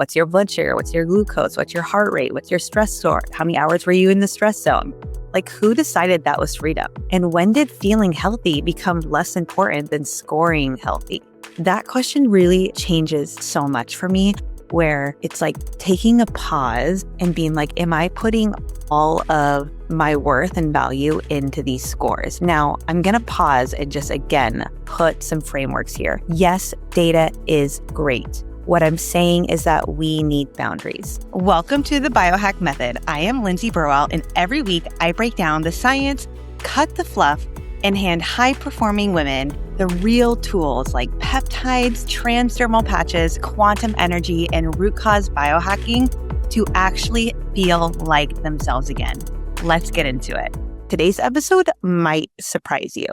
What's your blood sugar? What's your glucose? What's your heart rate? What's your stress score? How many hours were you in the stress zone? Like, who decided that was freedom? And when did feeling healthy become less important than scoring healthy? That question really changes so much for me, where it's like taking a pause and being like, am I putting all of my worth and value into these scores? Now, I'm going to pause and just again, put some frameworks here. Yes, data is great. What I'm saying is that we need boundaries. Welcome to the Biohacked Method. I am Lindsey, and every week I break down the science, cut the fluff, and hand high-performing women the real tools like peptides, transdermal patches, quantum energy, and root cause biohacking to actually feel like themselves again. Let's get into it. Today's episode might surprise you,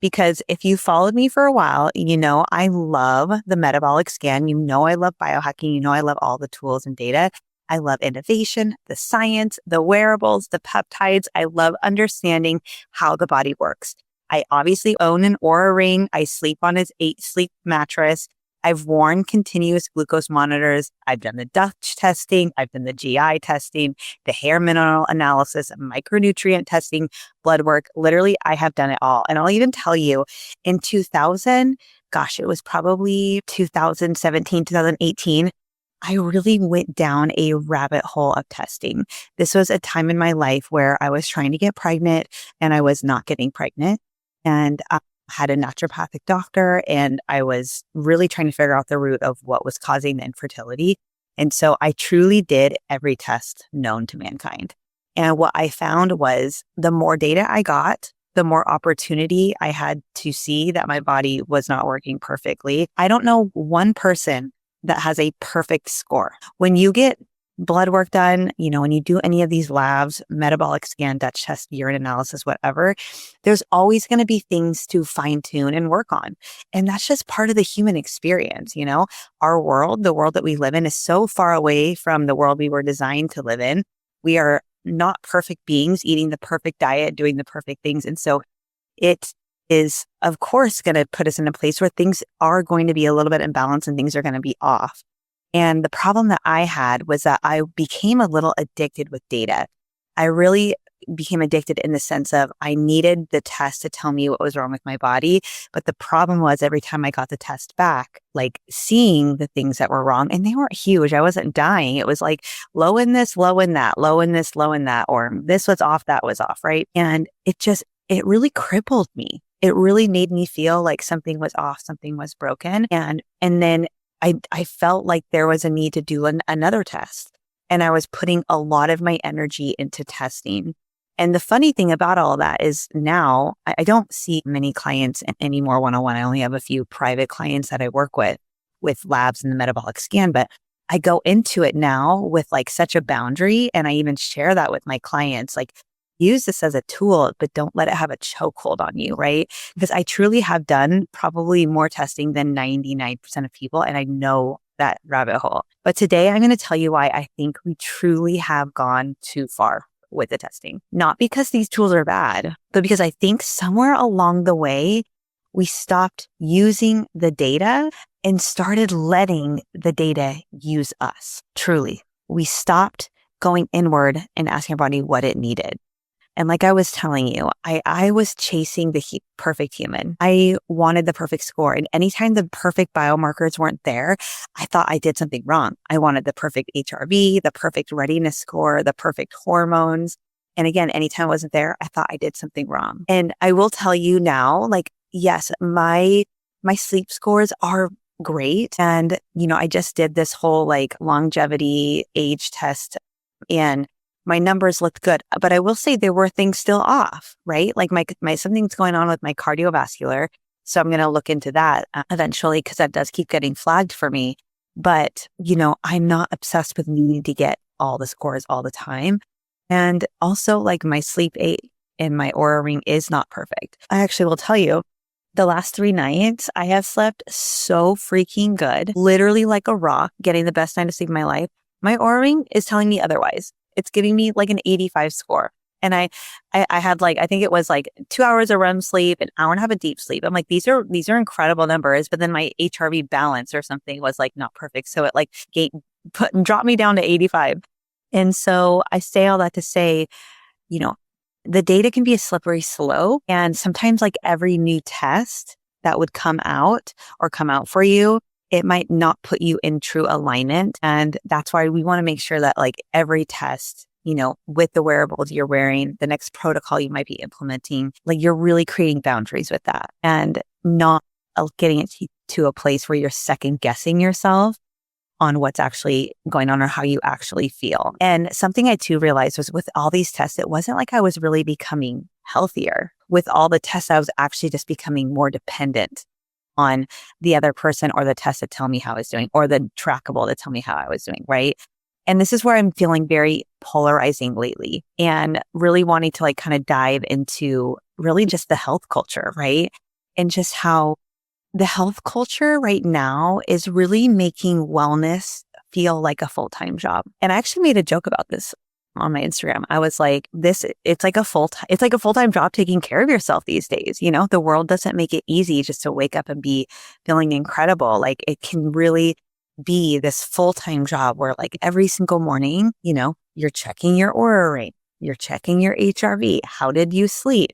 because if you followed me for a while, you know I love the metabolic scan. You know I love biohacking. You know I love all the tools and data. I love innovation, the science, the wearables, the peptides. I love understanding how the body works. I obviously own an Oura ring. I sleep on his 8-sleep mattress. I've worn continuous glucose monitors. I've done the Dutch testing. I've done the GI testing, the hair mineral analysis, micronutrient testing, blood work. Literally, I have done it all. And I'll even tell you, in 2000, it was probably 2017, 2018, I really went down a rabbit hole of testing. This was a time in my life where I was trying to get pregnant and I was not getting pregnant. And I had a naturopathic doctor, and I was really trying to figure out the root of what was causing the infertility. And so I truly did every test known to mankind. And what I found was the more data I got, the more opportunity I had to see that my body was not working perfectly. I don't know one person that has a perfect score. When you get blood work done, when you do any of these labs, metabolic scan, Dutch test, urine analysis, whatever, there's always going to be things to fine tune and work on. And that's just part of the human experience. Our world, the world that we live in, is so far away from the world we were designed to live in. We are not perfect beings eating the perfect diet, doing the perfect things. And so it is, of course, going to put us in a place where things are going to be a little bit imbalanced and things are going to be off. And the problem that I had was that I became a little addicted with data. I really became addicted in the sense of I needed the test to tell me what was wrong with my body. But the problem was every time I got the test back, like seeing the things that were wrong, and they weren't huge. I wasn't dying. It was like low in this, low in that, low in this, low in that, or this was off, that was off, right? And it really crippled me. It really made me feel like something was off, something was broken. And then I felt like there was a need to do another test. And I was putting a lot of my energy into testing. And the funny thing about all of that is now I don't see many clients anymore one-on-one. I only have a few private clients that I work with labs and the metabolic scan. But I go into it now with like such a boundary. And I even share that with my clients, like, use this as a tool, but don't let it have a chokehold on you, right? Because I truly have done probably more testing than 99% of people, and I know that rabbit hole. But today I'm going to tell you why I think we truly have gone too far with the testing. Not because these tools are bad, but because I think somewhere along the way, we stopped using the data and started letting the data use us. Truly, we stopped going inward and asking our body what it needed. And like I was telling you, I was chasing the perfect human. I wanted the perfect score. And anytime the perfect biomarkers weren't there, I thought I did something wrong. I wanted the perfect HRV, the perfect readiness score, the perfect hormones. And again, anytime it wasn't there, I thought I did something wrong. And I will tell you now, like, yes, my sleep scores are great. And, I just did this whole like longevity age test, and my numbers looked good, but I will say there were things still off, right? Like my something's going on with my cardiovascular. So I'm going to look into that eventually, because that does keep getting flagged for me. But, I'm not obsessed with needing to get all the scores all the time. And also like my sleep aid and my Oura ring is not perfect. I actually will tell you, the last 3 nights I have slept so freaking good, literally like a rock, getting the best night of sleep of my life. My Oura ring is telling me otherwise. It's giving me like an 85 score. And I had like, I think it was like 2 hours of REM sleep, an hour and a half of deep sleep. I'm like, these are incredible numbers. But then my HRV balance or something was like not perfect. So it like drop me down to 85. And so I say all that to say, you know, the data can be a slippery slope. And sometimes like every new test that would come out for you, it might not put you in true alignment. And that's why we want to make sure that like every test, with the wearables you're wearing, the next protocol you might be implementing, like you're really creating boundaries with that and not getting it to a place where you're second guessing yourself on what's actually going on or how you actually feel. And something I too realized was with all these tests, it wasn't like I was really becoming healthier. With all the tests, I was actually just becoming more dependent on the other person or the test to tell me how I was doing or the trackable to tell me how I was doing, right? And this is where I'm feeling very polarizing lately and really wanting to like kind of dive into really just the health culture, right? And just how the health culture right now is really making wellness feel like a full-time job. And I actually made a joke about this on my Instagram. I was like, it's like a full-time job taking care of yourself these days. The world doesn't make it easy just to wake up and be feeling incredible. Like it can really be this full-time job where like every single morning, you're checking your Oura ring, you're checking your HRV. How did you sleep?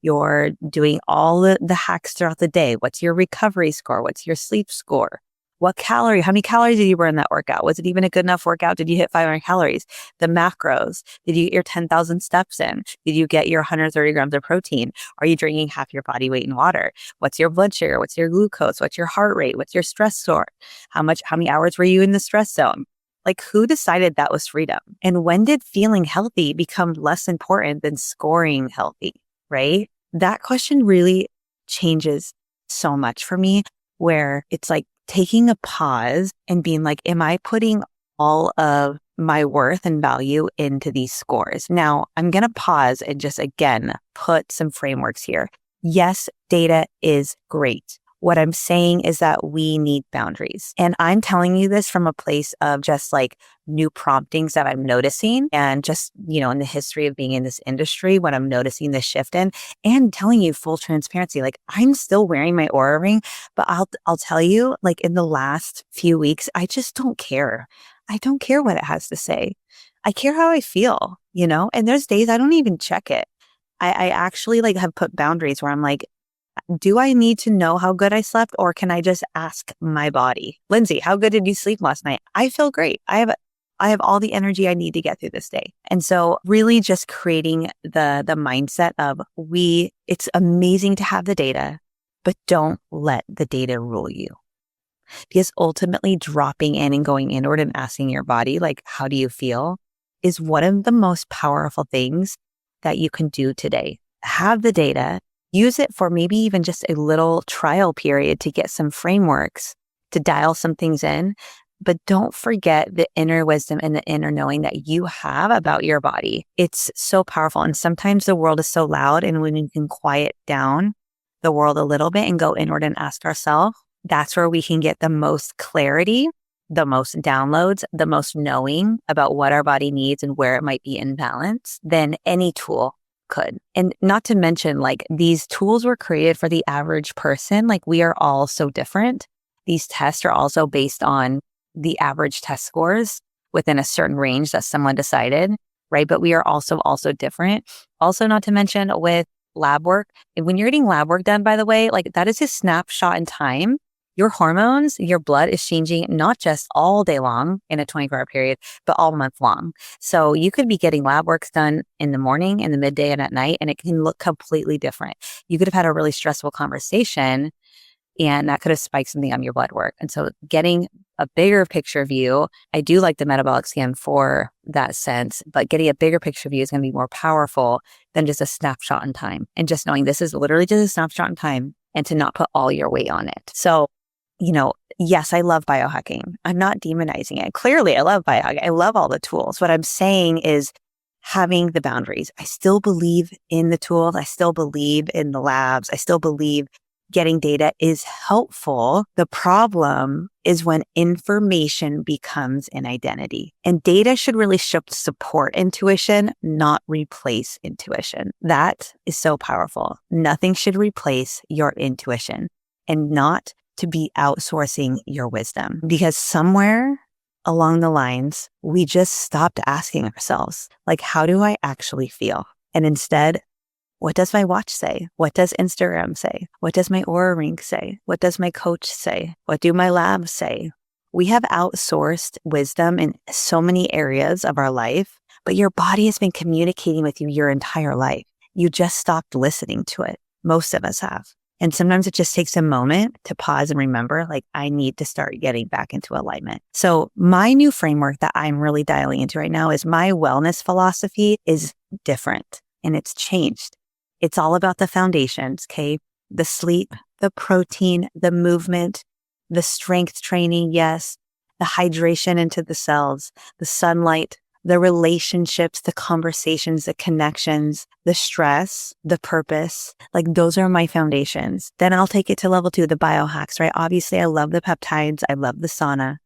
You're doing all the hacks throughout the day. What's your recovery score? What's your sleep score? How many calories did you burn that workout? Was it even a good enough workout? Did you hit 500 calories? The macros. Did you get your 10,000 steps in? Did you get your 130 grams of protein? Are you drinking half your body weight in water? What's your blood sugar? What's your glucose? What's your heart rate? What's your stress score? How many hours were you in the stress zone? Like who decided that was freedom? And when did feeling healthy become less important than scoring healthy? Right? That question really changes so much for me, where it's like taking a pause and being like, am I putting all of my worth and value into these scores? Now, I'm going to pause and just again, put some frameworks here. Yes, data is great. What I'm saying is that we need boundaries. And I'm telling you this from a place of just like new promptings that I'm noticing and just, in the history of being in this industry, when I'm noticing this shift in and telling you full transparency, like I'm still wearing my Oura ring, but I'll tell you like in the last few weeks, I just don't care. I don't care what it has to say. I care how I feel, and there's days I don't even check it. I actually like have put boundaries where I'm like, do I need to know how good I slept or can I just ask my body, Lindsey, how good did you sleep last night? I feel great. I have all the energy I need to get through this day. And so really just creating the mindset of it's amazing to have the data, but don't let the data rule you. Because ultimately dropping in and going inward and asking your body, like, how do you feel is one of the most powerful things that you can do today. Have the data. Use it for maybe even just a little trial period to get some frameworks, to dial some things in. But don't forget the inner wisdom and the inner knowing that you have about your body. It's so powerful. And sometimes the world is so loud, and when we can quiet down the world a little bit and go inward and ask ourselves, that's where we can get the most clarity, the most downloads, the most knowing about what our body needs and where it might be in balance than any tool could. And not to mention, like, these tools were created for the average person. Like, we are all so different. These tests are also based on the average test scores within a certain range that someone decided, right? But we are also different. Also, not to mention with lab work, and when you're getting lab work done, by the way, like, that is a snapshot in time. Your hormones, your blood is changing not just all day long in a 24-hour period, but all month long. So you could be getting lab works done in the morning, in the midday, and at night, and it can look completely different. You could have had a really stressful conversation, and that could have spiked something on your blood work. And so getting a bigger picture view, I do like the metabolic scan for that sense, but getting a bigger picture view is going to be more powerful than just a snapshot in time. And just knowing this is literally just a snapshot in time and to not put all your weight on it. So, yes, I love biohacking. I'm not demonizing it. Clearly, I love biohacking. I love all the tools. What I'm saying is having the boundaries. I still believe in the tools. I still believe in the labs. I still believe getting data is helpful. The problem is when information becomes an identity. And data should really support intuition, not replace intuition. That is so powerful. Nothing should replace your intuition, and not to be outsourcing your wisdom. Because somewhere along the lines, we just stopped asking ourselves, like, how do I actually feel? And instead, what does my watch say? What does Instagram say? What does my Oura Ring say? What does my coach say? What do my labs say? We have outsourced wisdom in so many areas of our life, but your body has been communicating with you your entire life. You just stopped listening to it. Most of us have. And sometimes it just takes a moment to pause and remember, like, I need to start getting back into alignment. So my new framework that I'm really dialing into right now is my wellness philosophy is different and it's changed. It's all about the foundations, okay? The sleep, the protein, the movement, the strength training, yes, the hydration into the cells, the sunlight, the relationships, the conversations, the connections, the stress, the purpose, like those are my foundations. Then I'll take it to level 2, the biohacks, right? Obviously, I love the peptides. I love the sauna.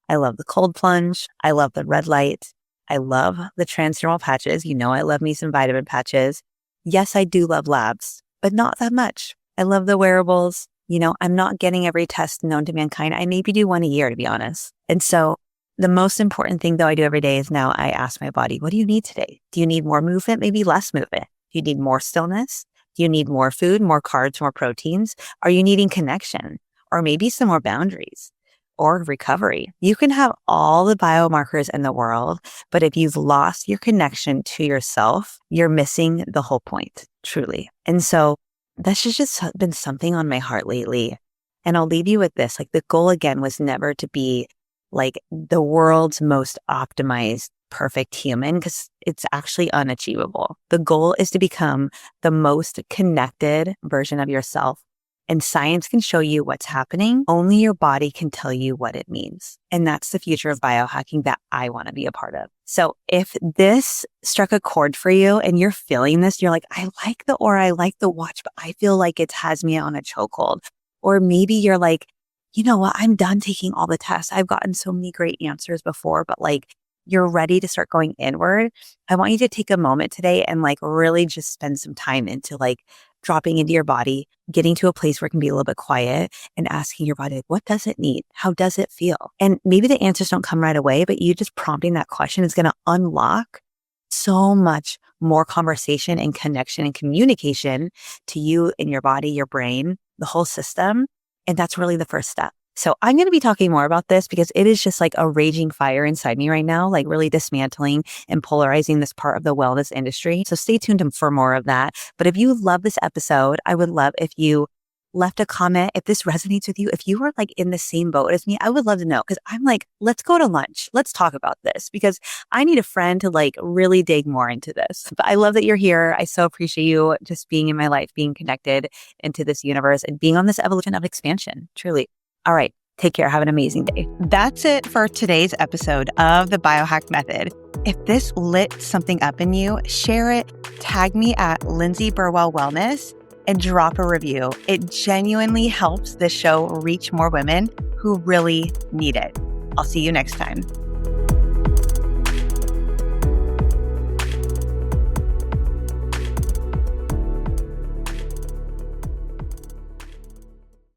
I love the cold plunge. I love the red light. I love the transdermal patches. You know, I love me some vitamin patches. Yes, I do love labs, but not that much. I love the wearables. You know, I'm not getting every test known to mankind. I maybe do one a year, to be honest. And so the most important thing, though, I do every day is now I ask my body, what do you need today? Do you need more movement? Maybe less movement? Do you need more stillness? Do you need more food, more carbs, more proteins? Are you needing connection? Or maybe some more boundaries or recovery? You can have all the biomarkers in the world, but if you've lost your connection to yourself, you're missing the whole point, truly. And so that's just been something on my heart lately. And I'll leave you with this. Like, the goal again was never to be like the world's most optimized, perfect human, because it's actually unachievable. The goal is to become the most connected version of yourself. And science can show you what's happening. Only your body can tell you what it means. And that's the future of biohacking that I want to be a part of. So if this struck a chord for you and you're feeling this, you're like, I like the Oura, I like the watch, but I feel like it has me on a chokehold. Or maybe you're like, you know what? I'm done taking all the tests. I've gotten so many great answers before, but like, you're ready to start going inward. I want you to take a moment today and like really just spend some time into like dropping into your body, getting to a place where it can be a little bit quiet and asking your body, like, what does it need? How does it feel? And maybe the answers don't come right away, but you just prompting that question is going to unlock so much more conversation and connection and communication to you and your body, your brain, the whole system. And that's really the first step. So I'm going to be talking more about this because it is just like a raging fire inside me right now, like really dismantling and polarizing this part of the wellness industry. So stay tuned for more of that. But if you love this episode, I would love if you left a comment. If this resonates with you, if you were like in the same boat as me, I would love to know, because I'm like, let's go to lunch. Let's talk about this because I need a friend to like really dig more into this. But I love that you're here. I so appreciate you just being in my life, being connected into this universe and being on this evolution of expansion, truly. All right. Take care. Have an amazing day. That's it for today's episode of the Biohacked Method. If this lit something up in you, share it, tag me at Lindsey Burwell Wellness, and drop a review. It genuinely helps this show reach more women who really need it. I'll see you next time.